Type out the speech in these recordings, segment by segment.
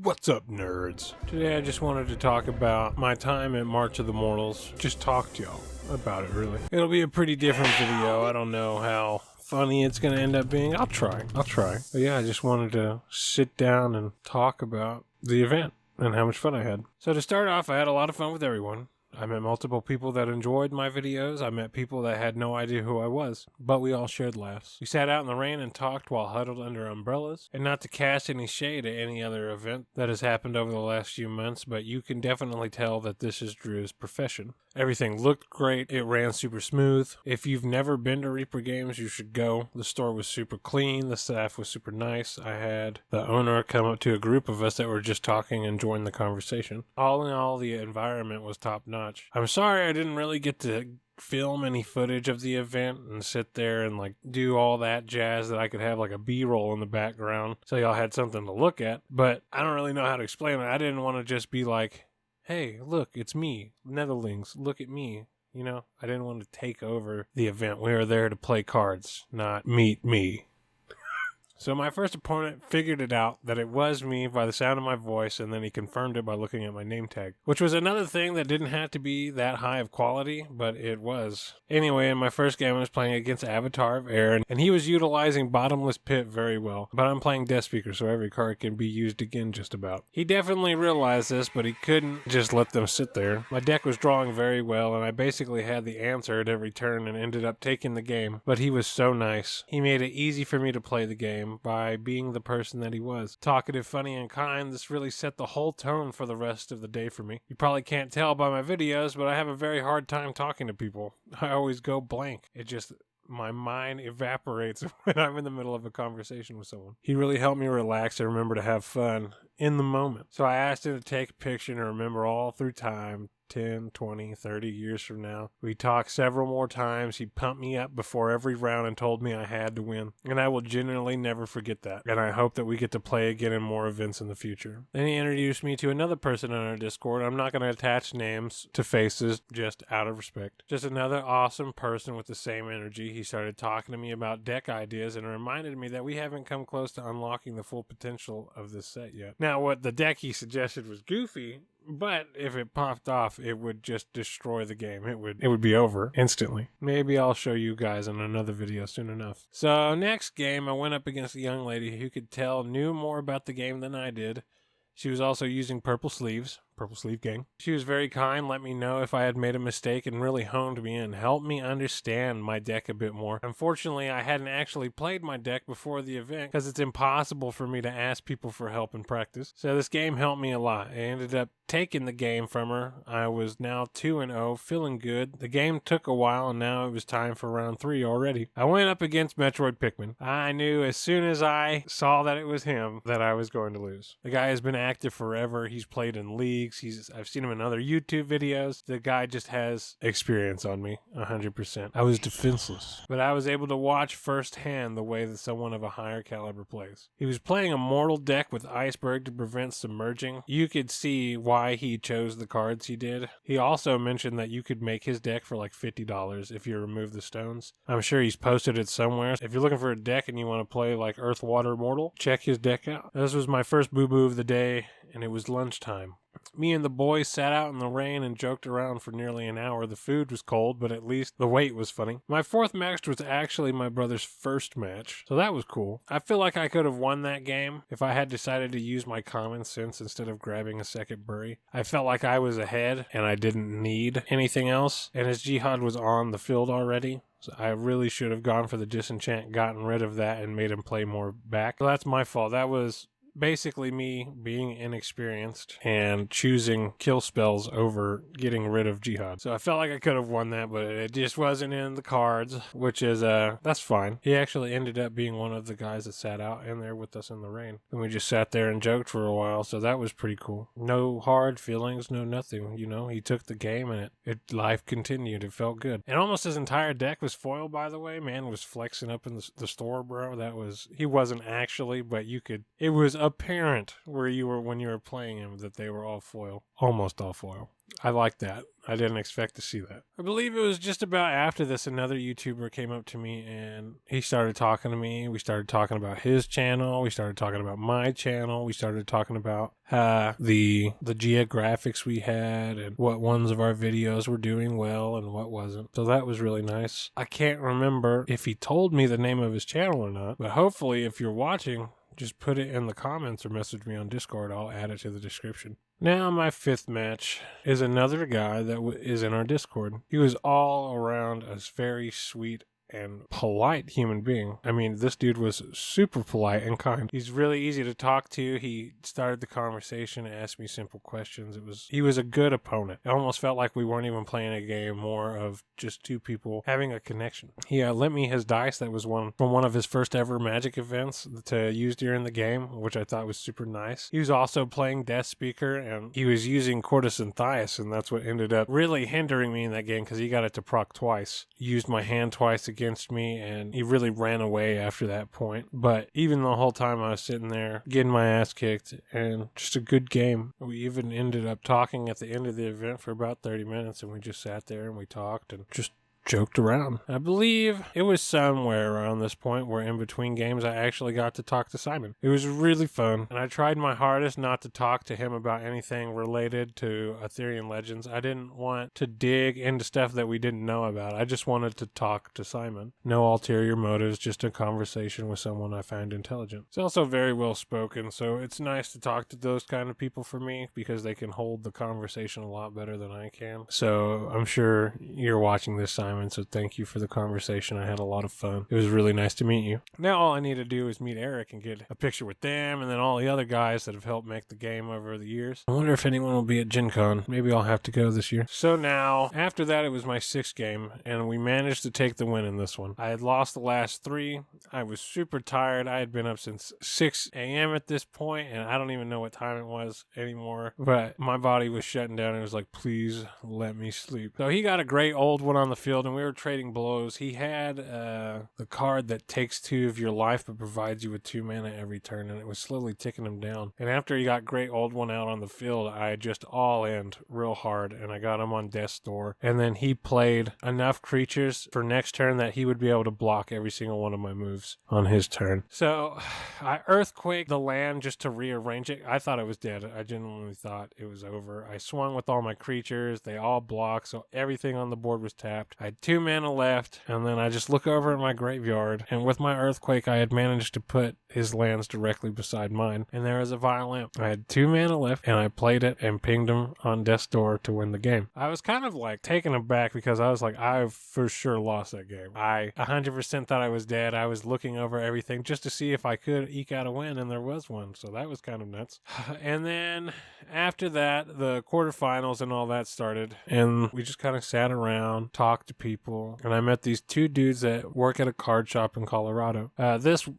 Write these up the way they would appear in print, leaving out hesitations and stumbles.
What's up, nerds? Today I just wanted to talk about my time at March of the Mortals. Just talk to y'all about it, really. It'll be a pretty different video. I don't know how funny it's going to end up being. I'll try. But yeah, I just wanted to sit down and talk about the event and how much fun I had. So to start off, I had a lot of fun with everyone. I met multiple people that enjoyed my videos. I met people that had no idea who I was, but we all shared laughs. We sat out in the rain and talked while huddled under umbrellas, and not to cast any shade at any other event that has happened over the last few months, but you can definitely tell that this is Drew's profession. Everything looked great. It ran super smooth. If you've never been to Reaper Games, you should go. The store was super clean. The staff was super nice. I had the owner come up to a group of us that were just talking and join the conversation. All in all, the environment was top notch. I'm sorry I didn't really get to film any footage of the event and sit there and like do all that jazz that I could have like a B-roll in the background so y'all had something to look at, but I don't really know how to explain it. I didn't want to just be like, hey, look, it's me, NEATHERLINGZ, look at me. You know, I didn't want to take over the event. We were there to play cards, not meet me. So my first opponent figured it out that it was me by the sound of my voice, and then he confirmed it by looking at my name tag, which was another thing that didn't have to be that high of quality, but it was. Anyway, in my first game I was playing against Avatar of Air, and he was utilizing Bottomless Pit very well, but I'm playing Death Speaker, so every card can be used again just about. He definitely realized this, but he couldn't just let them sit there. My deck was drawing very well, and I basically had the answer at every turn and ended up taking the game, but he was so nice. He made it easy for me to play the game by being the person that he was. Talkative, funny, and kind, this really set the whole tone for the rest of the day for me. You probably can't tell by my videos, but I have a very hard time talking to people. I always go blank. My mind evaporates when I'm in the middle of a conversation with someone. He really helped me relax and remember to have fun in the moment. So I asked him to take a picture and remember all through time, 10, 20, 30 years from now. We talked several more times. He pumped me up before every round and told me I had to win. And I will genuinely never forget that. And I hope that we get to play again in more events in the future. Then he introduced me to another person on our Discord. I'm not going to attach names to faces, just out of respect. Just another awesome person with the same energy. He started talking to me about deck ideas and reminded me that we haven't come close to unlocking the full potential of this set yet. Now, what the deck he suggested was goofy, but if it popped off, it would just destroy the game. It would be over instantly. Maybe I'll show you guys in another video soon enough. So next game, I went up against a young lady who could tell knew more about the game than I did. She was also using purple sleeves. Purple Sleeve Gang. She was very kind, let me know if I had made a mistake, and really honed me in, helped me understand my deck a bit more. Unfortunately, I hadn't actually played my deck before the event because it's impossible for me to ask people for help in practice. So this game helped me a lot. I ended up taking the game from her. I was now 2-0, feeling good. The game took a while, and now it was time for round 3 already. I went up against Metroid Pikmin. I knew as soon as I saw that it was him that I was going to lose. The guy has been active forever. He's played in leagues. I've seen him in other YouTube videos. The guy just has experience on me, 100%. I was defenseless, but I was able to watch firsthand the way that someone of a higher caliber plays. He was playing a mortal deck with Iceberg to prevent submerging. You could see why he chose the cards he did. He also mentioned that you could make his deck for like $50 if you remove the stones. I'm sure he's posted it somewhere. If you're looking for a deck and you want to play like Earth, Water, Mortal, check his deck out. This was my first boo-boo of the day, and it was lunchtime. Me and the boys sat out in the rain and joked around for nearly an hour. The food was cold, but at least the wait was funny. My fourth match was actually my brother's first match, so that was cool. I feel like I could have won that game if I had decided to use my common sense instead of grabbing a second bury. I felt like I was ahead and I didn't need anything else, and his Jihad was on the field already. So I really should have gone for the disenchant, gotten rid of that, and made him play more back. So that's my fault. That was basically me being inexperienced and choosing kill spells over getting rid of Jihad. So I felt like I could have won that, but it just wasn't in the cards, which is, that's fine. He actually ended up being one of the guys that sat out in there with us in the rain. And we just sat there and joked for a while, so that was pretty cool. No hard feelings, no nothing, you know. He took the game and life continued. It felt good. And almost his entire deck was foil, by the way. Man was flexing up in the store, bro. He wasn't actually, but it was apparent when you were playing him that they were all foil. Almost all foil. I like that. I didn't expect to see that. I believe it was just about after this, another YouTuber came up to me and he started talking to me. We started talking about his channel. We started talking about my channel. We started talking about the geographics we had and what ones of our videos were doing well and what wasn't. So that was really nice. I can't remember if he told me the name of his channel or not, but hopefully if you're watching, just put it in the comments or message me on Discord. I'll add it to the description. Now, my fifth match is another guy that is in our Discord. He was all around a very sweet and polite human being. I mean, this dude was super polite and kind. He's really easy to talk to. He started the conversation, asked me simple questions. He was a good opponent. It almost felt like we weren't even playing a game, more of just two people having a connection. He lent me his dice that was from one of his first ever Magic events to use during the game, which I thought was super nice. He was also playing Death Speaker, and he was using Cordis and Thias, and that's what ended up really hindering me in that game because he got it to proc twice. Used my hand twice against me, and he really ran away after that point. But even the whole time I was sitting there getting my ass kicked, and just a good game. We even ended up talking at the end of the event for about 30 minutes, and we just sat there and we talked and just joked around. I believe it was somewhere around this point where in between games I actually got to talk to Simon. It was really fun, and I tried my hardest not to talk to him about anything related to Ethereum Legends. I didn't want to dig into stuff that we didn't know about. I just wanted to talk to Simon. No ulterior motives, just a conversation with someone I find intelligent. It's also very well spoken, so it's nice to talk to those kind of people for me because they can hold the conversation a lot better than I can. So I'm sure you're watching this, Simon. So thank you for the conversation. I had a lot of fun. It was really nice to meet you. Now all I need to do is meet Eric and get a picture with them and then all the other guys that have helped make the game over the years. I wonder if anyone will be at Gen Con. Maybe I'll have to go this year. So now, after that, it was my sixth game, and we managed to take the win in this one. I had lost the last three. I was super tired. I had been up since 6 a.m. at this point, and I don't even know what time it was anymore. But my body was shutting down. It was like, please let me sleep. So he got a great old one on the field, and we were trading blows. He had the card that takes 2 of your life but provides you with 2 mana every turn, and it was slowly ticking him down. And after he got great old one out on the field, I just all-in real hard, and I got him on Death's Door. And then he played enough creatures for next turn that he would be able to block every single one of my moves on his turn. So I Earthquaked the land just to rearrange it. I thought it was dead. I genuinely thought it was over. I swung with all my creatures. They all blocked, so everything on the board was tapped. I had 2 mana left, and then I just look over at my graveyard, and with my Earthquake, I had managed to put his lands directly beside mine, and there was a Violent. I had 2 mana left, and I played it and pinged him on Death's Door to win the game. I was kind of like taken aback because I was like, I for sure lost that game. I 100% thought I was dead. I was looking over everything just to see if I could eke out a win, and there was one, so that was kind of nuts. And then after that, the quarterfinals and all that started, and we just kind of sat around, talked to people, and I met these 2 dudes that work at a card shop in Colorado.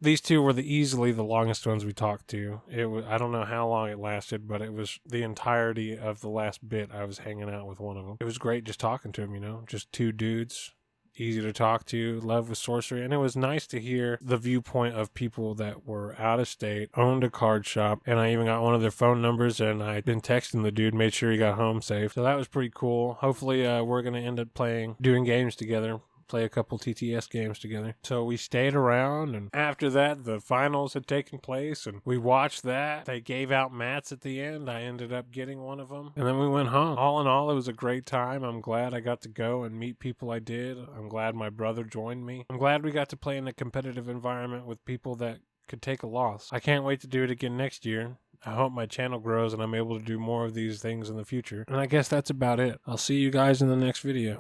These 2 were easily the longest ones we talked to. I don't know how long it lasted, but it was the entirety of the last bit I was hanging out with one of them. It was great just talking to him, just 2 dudes. Easy to talk to, love with sorcery, and it was nice to hear the viewpoint of people that were out of state, owned a card shop, and I even got one of their phone numbers, and I'd been texting the dude, made sure he got home safe. So that was pretty cool. Hopefully we're going to end up doing games together. Play a couple TTS games together. So we stayed around, and after that, the finals had taken place, and we watched that. They gave out mats at the end. I ended up getting one of them, and then we went home. All in all, it was a great time. I'm glad I got to go and meet people I did. I'm glad my brother joined me. I'm glad we got to play in a competitive environment with people that could take a loss. I can't wait to do it again next year. I hope my channel grows and I'm able to do more of these things in the future. And I guess that's about it. I'll see you guys in the next video.